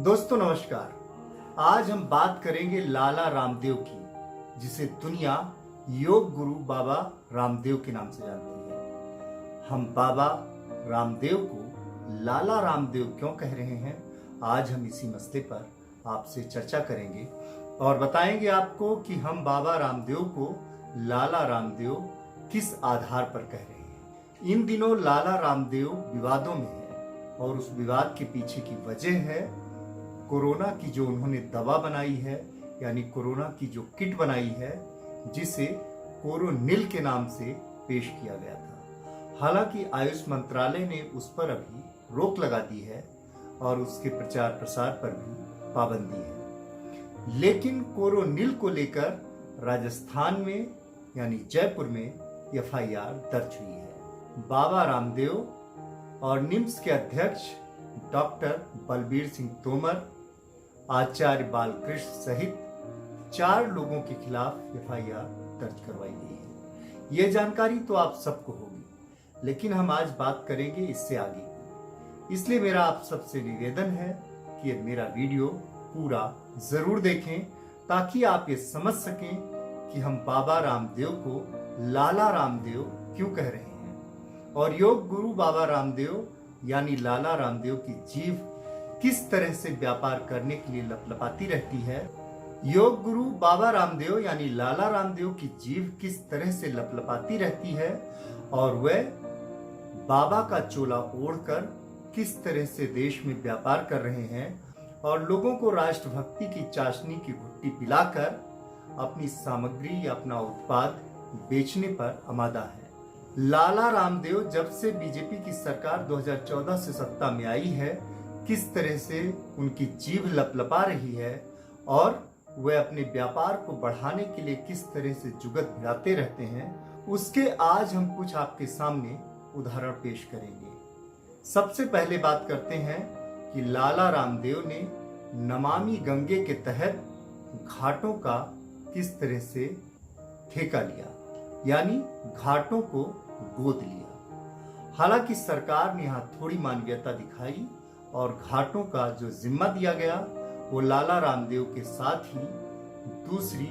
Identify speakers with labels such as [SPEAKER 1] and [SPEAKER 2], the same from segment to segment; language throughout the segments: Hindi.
[SPEAKER 1] दोस्तों नमस्कार। आज हम बात करेंगे लाला रामदेव की, जिसे दुनिया योग गुरु बाबा रामदेव के नाम से जानती है। हम बाबा रामदेव को लाला रामदेव क्यों कह रहे हैं, आज हम इसी मसले पर आपसे चर्चा करेंगे और बताएंगे आपको कि हम बाबा रामदेव को लाला रामदेव किस आधार पर कह रहे हैं। इन दिनों लाला रामदेव विवादों में है और उस विवाद के पीछे की वजह है कोरोना की जो उन्होंने दवा बनाई है, यानी कोरोना की जो किट बनाई है, जिसे कोरोनिल के नाम से पेश किया गया था। हालांकि आयुष मंत्रालय ने उस पर अभी रोक लगा दी है और उसके प्रचार प्रसार पर भी पाबंदी है। लेकिन कोरोनिल को लेकर राजस्थान में यानी जयपुर में एफआईआर दर्ज हुई है। बाबा रामदेव और निम्स के अध्यक्ष डॉक्टर बलबीर सिंह तोमर, आचार्य बालकृष्ण सहित 4 लोगों के खिलाफ एफआईआर दर्ज करवाई गई है। यह जानकारी तो आप सबको होगी, लेकिन हम आज बात करेंगे इससे आगे की। इसलिए मेरा आप सबसे निवेदन है कि मेरा वीडियो पूरा जरूर देखें, ताकि आप ये समझ सकें कि हम बाबा रामदेव को लाला रामदेव क्यों कह रहे हैं और योग गुरु बाबा रामदेव यानी लाला रामदेव की जीभ किस तरह से व्यापार करने के लिए लपलपाती रहती है। योग गुरु बाबा रामदेव यानी लाला रामदेव की जीभ किस तरह से लपलपाती रहती है और वह बाबा का चोला ओढ़कर किस तरह से देश में व्यापार कर रहे हैं और लोगों को राष्ट्रभक्ति की चाशनी की घुट्टी पिलाकर अपनी सामग्री या अपना उत्पाद बेचने पर आमादा है। लाला रामदेव जब से बीजेपी की सरकार 2014 से सत्ता में आई है, किस तरह से उनकी जीभ लपलपा रही है और वे अपने व्यापार को बढ़ाने के लिए किस तरह से जुगत भिड़ाते रहते हैं, उसके आज हम कुछ आपके सामने उदाहरण पेश करेंगे। सबसे पहले बात करते हैं कि लाला रामदेव ने नमामि गंगे के तहत घाटों का किस तरह से ठेका लिया, यानी घाटों को गोद लिया। हालांकि सरकार ने यहाँ थोड़ी मानवीयता दिखाई और घाटों का जो जिम्मा दिया गया वो लाला रामदेव के साथ ही दूसरी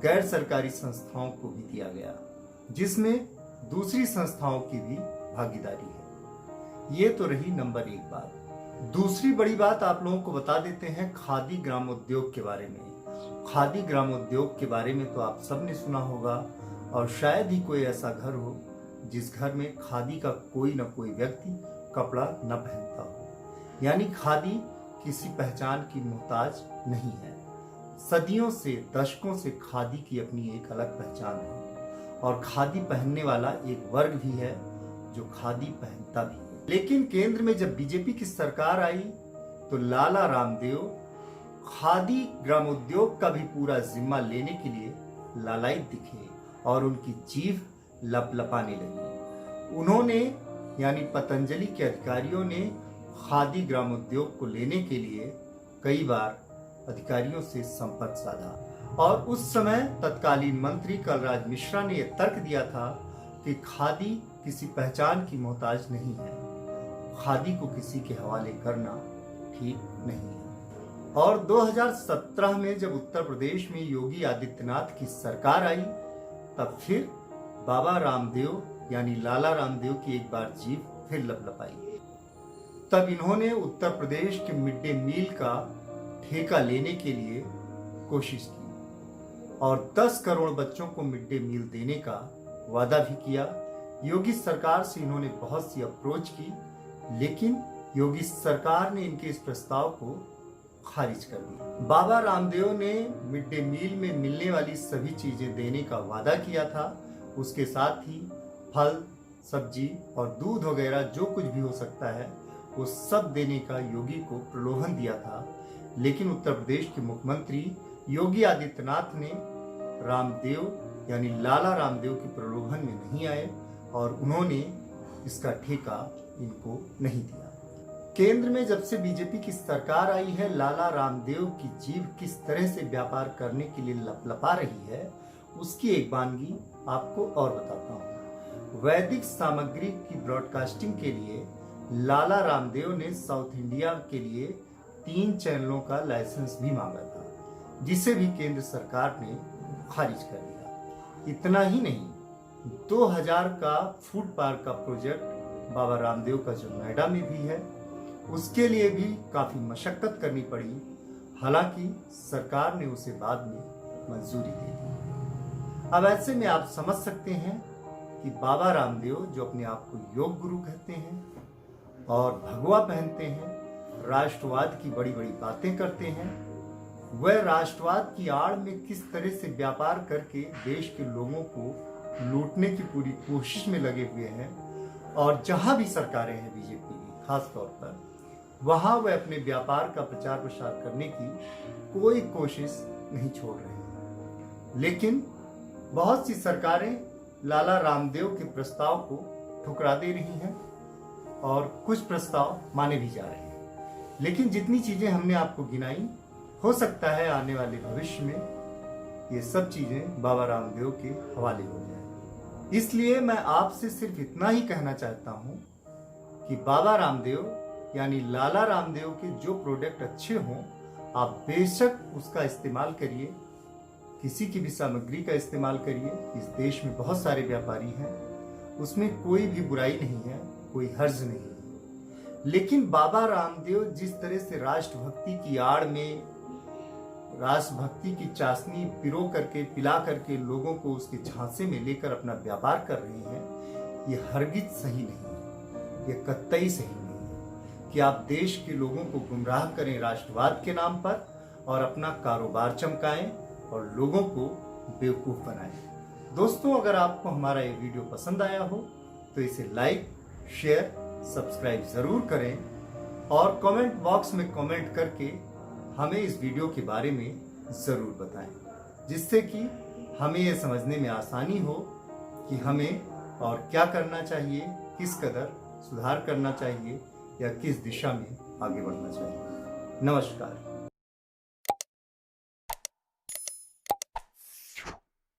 [SPEAKER 1] गैर सरकारी संस्थाओं को भी दिया गया, जिसमें दूसरी संस्थाओं की भी भागीदारी है। ये तो रही नंबर 1 बात। दूसरी बड़ी बात आप लोगों को बता देते हैं खादी ग्रामोद्योग के बारे में। खादी ग्रामोद्योग के बारे में तो आप सबने सुना होगा और शायद ही कोई ऐसा घर हो जिस घर में खादी का कोई न कोई व्यक्ति कपड़ा न पहनता हो। यानी खादी किसी पहचान की मोहताज नहीं है। सदियों से, दशकों से खादी की अपनी एक अलग पहचान है और खादी पहनने वाला एक वर्ग भी है जो खादी पहनता भी है। लेकिन केंद्र में जब बीजेपी की सरकार आई तो लाला रामदेव खादी ग्रामोद्योग का भी पूरा जिम्मा लेने के लिए लालायित दिखे और उनकी जीभ लपलपाने लगी। उन्होंने यानी पतंजलि के अधिकारियों ने खादी ग्रामोद्योग को लेने के लिए कई बार अधिकारियों से संपर्क साधा और उस समय तत्कालीन मंत्री कलराज मिश्रा ने यह तर्क दिया था कि खादी किसी पहचान की मोहताज नहीं है, खादी को किसी के हवाले करना ठीक नहीं है। और 2017 में जब उत्तर प्रदेश में योगी आदित्यनाथ की सरकार आई, तब फिर बाबा रामदेव यानी लाला रामदेव की एक बार जीभ फिर लपलपाई। तब इन्होंने उत्तर प्रदेश के मिड डे मील का ठेका लेने के लिए कोशिश की और 10 करोड़ बच्चों को मिड डे मील देने का वादा भी किया। योगी सरकार से इन्होंने बहुत सी अप्रोच की, लेकिन योगी सरकार ने इनके इस प्रस्ताव को खारिज कर दिया। बाबा रामदेव ने मिड डे मील में मिलने वाली सभी चीजें देने का वादा किया था, उसके साथ ही फल, सब्जी और दूध वगैरह जो कुछ भी हो सकता है वो सब देने का योगी को प्रलोभन दिया था। लेकिन उत्तर प्रदेश के मुख्यमंत्री योगी आदित्यनाथ ने रामदेव यानी लाला रामदेव के प्रलोभन में नहीं आए और उन्होंने इसका ठेका इनको नहीं दिया। केंद्र में जब से बीजेपी की सरकार आई है, लाला रामदेव की जीभ किस तरह से व्यापार करने के लिए लपलपा रही है, उसकी एक वानगी आपको और बताता हूँ। वैदिक सामग्री की ब्रॉडकास्टिंग के लिए लाला रामदेव ने साउथ इंडिया के लिए 3 चैनलों का लाइसेंस भी मांगा था, जिसे भी केंद्र सरकार ने खारिज कर दिया। इतना ही नहीं, 2000 का फूड पार्क का प्रोजेक्ट बाबा रामदेव का जो नोएडा में भी है, उसके लिए भी काफी मशक्कत करनी पड़ी। हालांकि सरकार ने उसे बाद में मंजूरी दे दी। अब ऐसे में आप समझ सकते हैं कि बाबा रामदेव, जो अपने आप को योग गुरु कहते हैं और भगवा पहनते हैं, राष्ट्रवाद की बड़ी बड़ी बातें करते हैं, वह राष्ट्रवाद की आड़ में किस तरह से व्यापार करके देश के लोगों को लूटने की पूरी कोशिश में लगे हुए हैं। और जहां भी सरकारें हैं बीजेपी की खास तौर पर, वहां वह अपने व्यापार का प्रचार प्रसार करने की कोई कोशिश नहीं छोड़ रहे हैं। लेकिन बहुत सी सरकारें लाला रामदेव के प्रस्ताव को ठुकरा दे रही हैं और कुछ प्रस्ताव माने भी जा रहे हैं। लेकिन जितनी चीजें हमने आपको गिनाई, हो सकता है आने वाले भविष्य में ये सब चीजें बाबा रामदेव के हवाले हो जाए। इसलिए मैं आपसे सिर्फ इतना ही कहना चाहता हूं कि बाबा रामदेव यानी लाला रामदेव के जो प्रोडक्ट अच्छे हों, आप बेशक उसका इस्तेमाल करिए, किसी की भी सामग्री का इस्तेमाल करिए। इस देश में बहुत सारे व्यापारी हैं, उसमें कोई भी बुराई नहीं है, कोई हर्ज नहीं है। लेकिन बाबा रामदेव जिस तरह से राष्ट्रभक्ति की आड़ में राष्ट्रभक्ति की चाशनी पिरो करके पिला करके लोगों को उसके झांसे में लेकर अपना व्यापार कर रहे हैं, ये हरगिज सही नहीं है, ये कतई सही नहीं है कि आप देश के लोगों को गुमराह करें राष्ट्रवाद के नाम पर और अपना कारोबार चमकाएं और लोगों को बेवकूफ बनाएं। दोस्तों, अगर आपको हमारा ये वीडियो पसंद आया हो तो इसे लाइक, शेयर, सब्सक्राइब जरूर करें और कमेंट बॉक्स में कमेंट करके हमें इस वीडियो के बारे में जरूर बताएं, जिससे कि हमें यह समझने में आसानी हो कि हमें और क्या करना चाहिए, किस कदर सुधार करना चाहिए या किस दिशा में आगे बढ़ना चाहिए। नमस्कार।